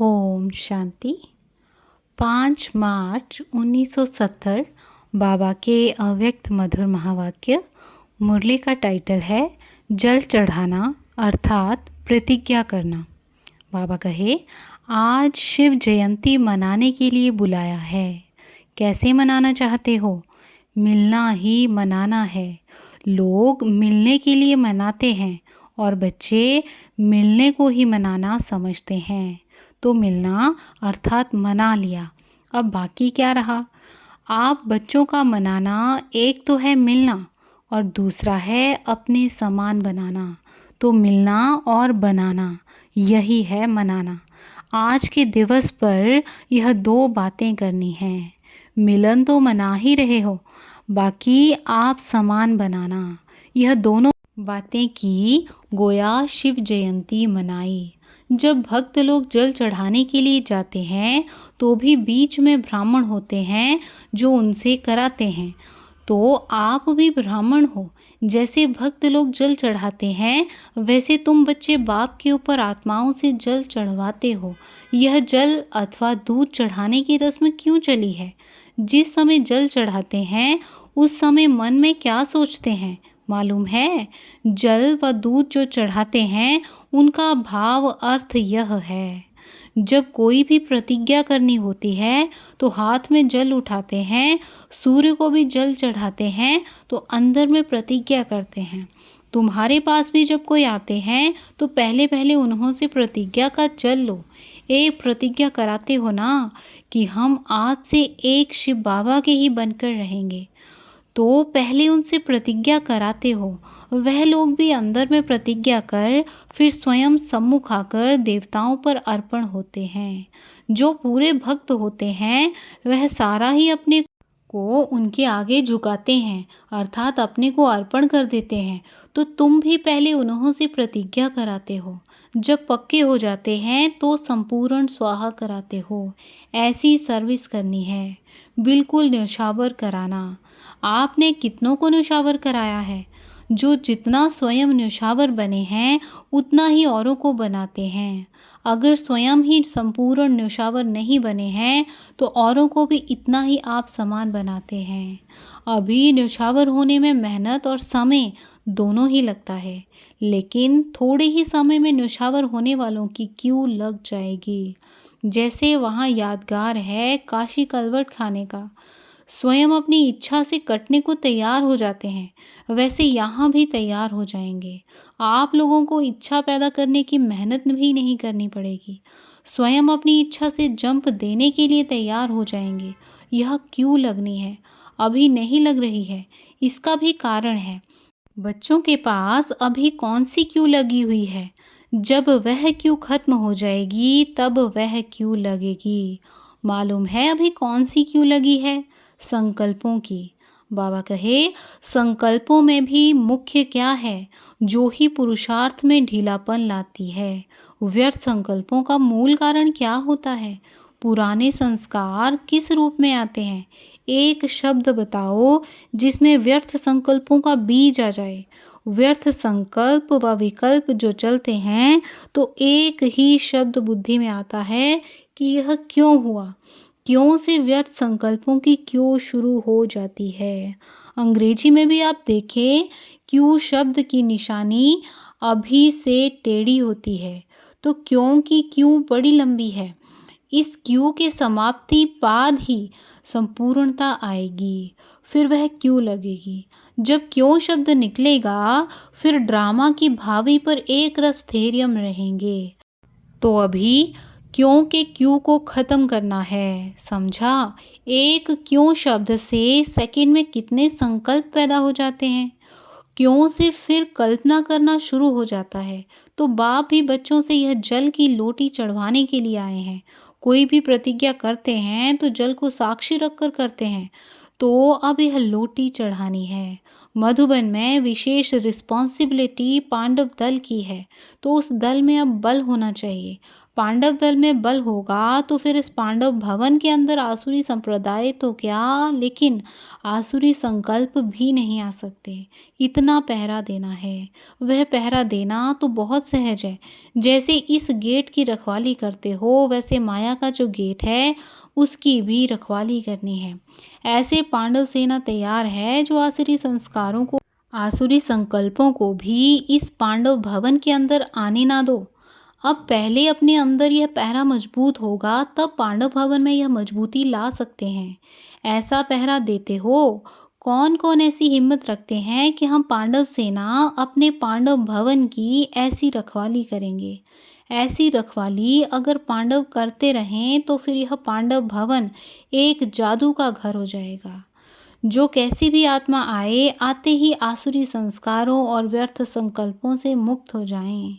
ओम शांति। 5 मार्च 1970 बाबा के अव्यक्त मधुर महावाक्य। मुरली का टाइटल है जल चढ़ाना अर्थात प्रतिज्ञा करना। बाबा कहे, आज शिव जयंती मनाने के लिए बुलाया है। कैसे मनाना चाहते हो? मिलना ही मनाना है। लोग मिलने के लिए मनाते हैं और बच्चे मिलने को ही मनाना समझते हैं। तो मिलना अर्थात मना लिया। अब बाकी क्या रहा? आप बच्चों का मनाना एक तो है मिलना और दूसरा है अपने समान बनाना। तो मिलना और बनाना यही है मनाना। आज के दिवस पर यह 2 बातें करनी हैं। मिलन तो मना ही रहे हो, बाकी आप समान बनाना। यह दोनों बातें की गोया शिव जयंती मनाई। जब भक्त लोग जल चढ़ाने के लिए जाते हैं तो भी बीच में ब्राह्मण होते हैं जो उनसे कराते हैं। तो आप भी ब्राह्मण हो। जैसे भक्त लोग जल चढ़ाते हैं वैसे तुम बच्चे बाप के ऊपर आत्माओं से जल चढ़वाते हो। यह जल अथवा दूध चढ़ाने की रस्म क्यों चली है? जिस समय जल चढ़ाते हैं उस समय मन में क्या सोचते हैं मालूम है? जल व दूध जो चढ़ाते हैं उनका भाव अर्थ यह है। जब कोई भी प्रतिज्ञा करनी होती है तो हाथ में जल उठाते हैं, सूर्य को भी जल चढ़ाते हैं तो अंदर में प्रतिज्ञा करते हैं। तुम्हारे पास भी जब कोई आते हैं तो पहले पहले उन्हों से प्रतिज्ञा का जल लो। एक प्रतिज्ञा कराते हो ना कि हम आज से एक शिव बाबा के ही बनकर रहेंगे। तो पहले उनसे प्रतिज्ञा कराते हो। वह लोग भी अंदर में प्रतिज्ञा कर फिर स्वयं सम्मुख आकर देवताओं पर अर्पण होते हैं। जो पूरे भक्त होते हैं वह सारा ही अपने को उनके आगे झुकाते हैं अर्थात अपने को अर्पण कर देते हैं। तो तुम भी पहले उन्हों से प्रतिज्ञा कराते हो। जब पक्के हो जाते हैं तो संपूर्ण स्वाहा कराते हो। ऐसी सर्विस करनी है, बिल्कुल न्यौछावर कराना। आपने कितनों को न्यौछावर कराया है? जो जितना स्वयं न्यौछावर बने हैं उतना ही औरों को बनाते हैं। अगर स्वयं ही संपूर्ण न्यौछावर नहीं बने हैं तो औरों को भी इतना ही आप समान बनाते हैं। अभी न्यौछावर होने में मेहनत और समय दोनों ही लगता है, लेकिन थोड़े ही समय में न्यौछावर होने वालों की क्यू लग जाएगी। जैसे वहाँ यादगार है काशी कलवट खाने का। स्वयं अपनी इच्छा से कटने को तैयार हो जाते हैं, वैसे यहाँ भी तैयार हो जाएंगे। आप लोगों को इच्छा पैदा करने की मेहनत भी नहीं करनी पड़ेगी। स्वयं अपनी इच्छा से जंप देने के लिए तैयार हो जाएंगे। यह क्यों लगनी है? अभी नहीं लग रही है। इसका भी कारण है। बच्चों के पास अभी कौन सी क्यू लगी हुई है? जब वह क्यू खत्म हो जाएगी तब वह क्यू लगेगी। मालूम है अभी कौन सी क्यू लगी है? संकल्पों की। बाबा कहे, संकल्पों में भी मुख्य क्या है जो ही पुरुषार्थ में ढीलापन लाती है? व्यर्थ संकल्पों का मूल कारण क्या होता है? पुराने संस्कार किस रूप में आते हैं? एक शब्द बताओ जिसमें व्यर्थ संकल्पों का बीज आ जाए। व्यर्थ संकल्प व विकल्प जो चलते हैं तो एक ही शब्द बुद्धि में आता है कि यह क्यों हुआ। क्यों से व्यर्थ संकल्पों की क्यों शुरू हो जाती है। अंग्रेजी में भी आप देखें, क्यों शब्द की निशानी अभी से टेढ़ी होती है तो क्यों की क्यों बड़ी लंबी है। इस क्यों के समाप्ति बाद ही संपूर्णता आएगी, फिर वह क्यों लगेगी। जब क्यों शब्द निकलेगा फिर ड्रामा की भावी पर एक रस थेरियम रहेंगे। तो अभी क्यों के क्यों को ख़त्म करना है, समझा? एक क्यों शब्द से सेकंड में कितने संकल्प पैदा हो जाते हैं। क्यों से फिर कल्पना करना शुरू हो जाता है। तो बाप भी बच्चों से यह जल की लोटी चढ़वाने के लिए आए हैं। कोई भी प्रतिज्ञा करते हैं तो जल को साक्षी रखकर करते हैं। तो अब यह लोटी चढ़ानी है। मधुबन में विशेष रिस्पॉन्सिबिलिटी पांडव दल की है, तो उस दल में अब बल होना चाहिए। पांडव दल में बल होगा तो फिर इस पांडव भवन के अंदर आसुरी संप्रदाय तो क्या, लेकिन आसुरी संकल्प भी नहीं आ सकते। इतना पहरा देना है। वह पहरा देना तो बहुत सहज है। जैसे इस गेट की रखवाली करते हो, वैसे माया का जो गेट है उसकी भी रखवाली करनी है। ऐसे पांडव सेना तैयार है जो आसुरी संस्कारों को, आसुरी संकल्पों को भी इस पांडव भवन के अंदर आने ना दो। अब पहले अपने अंदर यह पहरा मजबूत होगा, तब पांडव भवन में यह मजबूती ला सकते हैं। ऐसा पहरा देते हो। कौन कौन ऐसी हिम्मत रखते हैं कि हम पांडव सेना अपने पांडव भवन की ऐसी रखवाली करेंगे। ऐसी रखवाली अगर पांडव करते रहें तो फिर यह पांडव भवन एक जादू का घर हो जाएगा। जो कैसी भी आत्मा आए, आते ही आसुरी संस्कारों और व्यर्थ संकल्पों से मुक्त हो जाएं।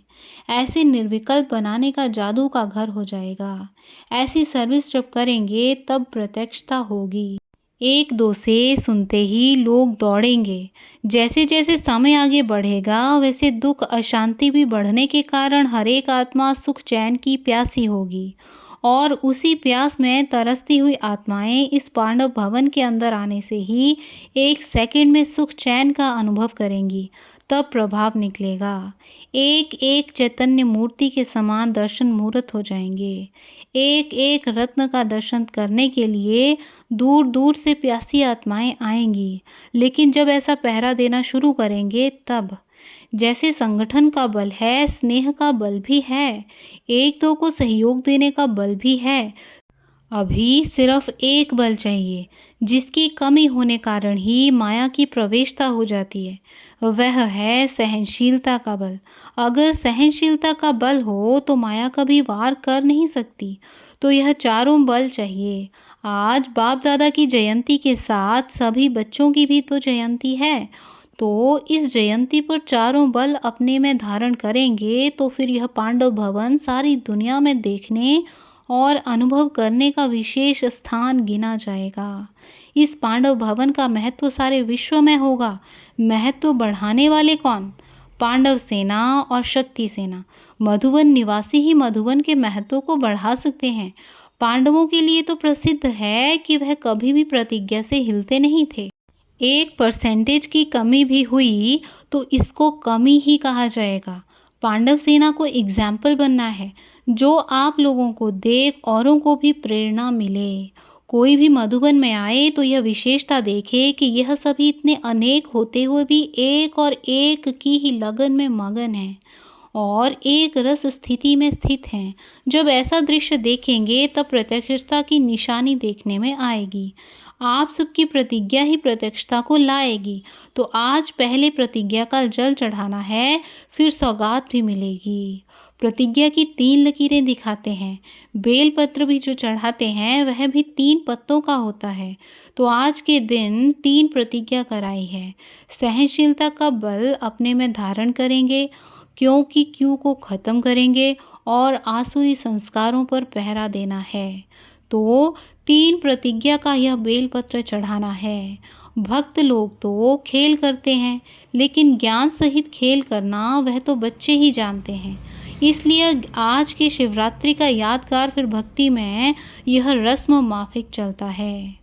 ऐसे निर्विकल्प बनाने का जादू का घर हो जाएगा। ऐसी सर्विस जब करेंगे तब प्रत्यक्षता होगी। एक दो से सुनते ही लोग दौड़ेंगे। जैसे जैसे समय आगे बढ़ेगा, वैसे दुख अशांति भी बढ़ने के कारण हर एक आत्मा सुख चैन की प्यासी होगी, और उसी प्यास में तरसती हुई आत्माएं इस पांडव भवन के अंदर आने से ही एक सेकंड में सुख चैन का अनुभव करेंगी। तब प्रभाव निकलेगा। एक एक चैतन्य मूर्ति के समान दर्शन मूर्त हो जाएंगे। एक एक रत्न का दर्शन करने के लिए दूर दूर से प्यासी आत्माएं आएंगी। लेकिन जब ऐसा पहरा देना शुरू करेंगे तब, जैसे संगठन का बल है, स्नेह का बल भी है, एक दो को सहयोग देने का बल भी है, अभी सिर्फ एक बल चाहिए जिसकी कमी होने कारण ही माया की प्रवेशता हो जाती है। वह है सहनशीलता का बल। अगर सहनशीलता का बल हो तो माया कभी वार कर नहीं सकती। तो यह चारों बल चाहिए। आज बाप दादा की जयंती के साथ सभी बच्चों की भी तो जयंती है। तो इस जयंती पर चारों बल अपने में धारण करेंगे तो फिर यह पांडव भवन सारी दुनिया में देखने और अनुभव करने का विशेष स्थान गिना जाएगा। इस पांडव भवन का महत्व सारे विश्व में होगा। महत्व बढ़ाने वाले कौन? पांडव सेना और शक्ति सेना। मधुवन निवासी ही मधुवन के महत्व को बढ़ा सकते हैं। पांडवों के लिए तो प्रसिद्ध है कि वह कभी भी प्रतिज्ञा से हिलते नहीं थे। 1% की कमी भी हुई तो इसको कमी ही कहा जाएगा। पांडव सेना को एग्जाम्पल बनना है, जो आप लोगों को देख औरों को भी प्रेरणा मिले। कोई भी मधुबन में आए तो यह विशेषता देखे कि यह सभी इतने अनेक होते हुए भी एक और एक की ही लगन में मगन हैं और एक रस स्थिति में स्थित हैं। जब ऐसा दृश्य देखेंगे तब प्रत्यक्षता की निशानी देखने में आएगी। आप सबकी प्रतिज्ञा ही प्रत्यक्षता को लाएगी। तो आज पहले प्रतिज्ञा का जल चढ़ाना है, फिर सौगात भी मिलेगी। प्रतिज्ञा की 3 लकीरें दिखाते हैं। बेलपत्र भी जो चढ़ाते हैं वह भी 3 पत्तों का होता है। तो आज के दिन 3 प्रतिज्ञा कराई है। सहनशीलता का बल अपने में धारण करेंगे, क्योंकि क्यों को खत्म करेंगे और आसुरी संस्कारों पर पहरा देना है। तो 3 प्रतिज्ञा का यह बेलपत्र चढ़ाना है। भक्त लोग तो खेल करते हैं, लेकिन ज्ञान सहित खेल करना वह तो बच्चे ही जानते हैं। इसलिए आज की शिवरात्रि का यादगार फिर भक्ति में यह रस्म माफिक चलता है।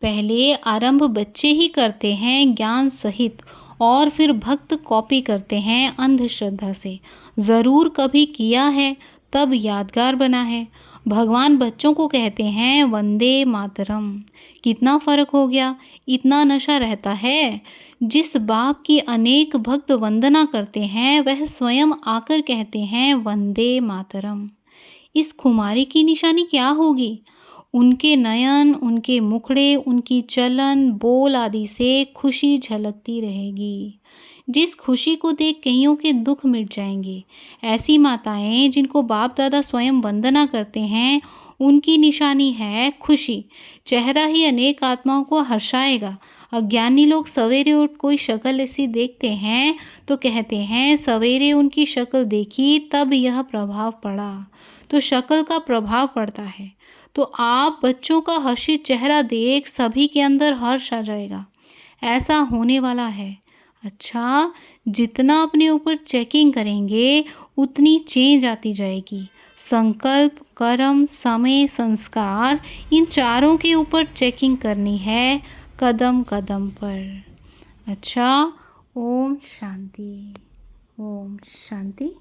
पहले आरंभ बच्चे ही करते हैं ज्ञान सहित, और फिर भक्त कॉपी करते हैं अंधश्रद्धा से। ज़रूर कभी किया है तब यादगार बना है। भगवान बच्चों को कहते हैं वंदे मातरम। कितना फ़र्क हो गया, इतना नशा रहता है। जिस बाप की अनेक भक्त वंदना करते हैं वह स्वयं आकर कहते हैं वंदे मातरम। इस खुमारी की निशानी क्या होगी? उनके नयन, उनके मुखड़े, उनकी चलन बोल आदि से खुशी झलकती रहेगी, जिस खुशी को देख कईयों के दुख मिट जाएंगे। ऐसी माताएं जिनको बाप दादा स्वयं वंदना करते हैं, उनकी निशानी है खुशी। चेहरा ही अनेक आत्माओं को हर्षाएगा। अज्ञानी लोग सवेरे उठ कोई शक्ल ऐसी देखते हैं तो कहते हैं सवेरे उनकी शक्ल देखी तब यह प्रभाव पड़ा। तो शक्ल का प्रभाव पड़ता है। तो आप बच्चों का हर्षित चेहरा देख सभी के अंदर हर्ष आ जाएगा। ऐसा होने वाला है। अच्छा, जितना अपने ऊपर चेकिंग करेंगे उतनी चेंज आती जाएगी। संकल्प, कर्म, समय, संस्कार, इन चारों के ऊपर चेकिंग करनी है कदम कदम पर। अच्छा, ओम शांति। ओम शांति।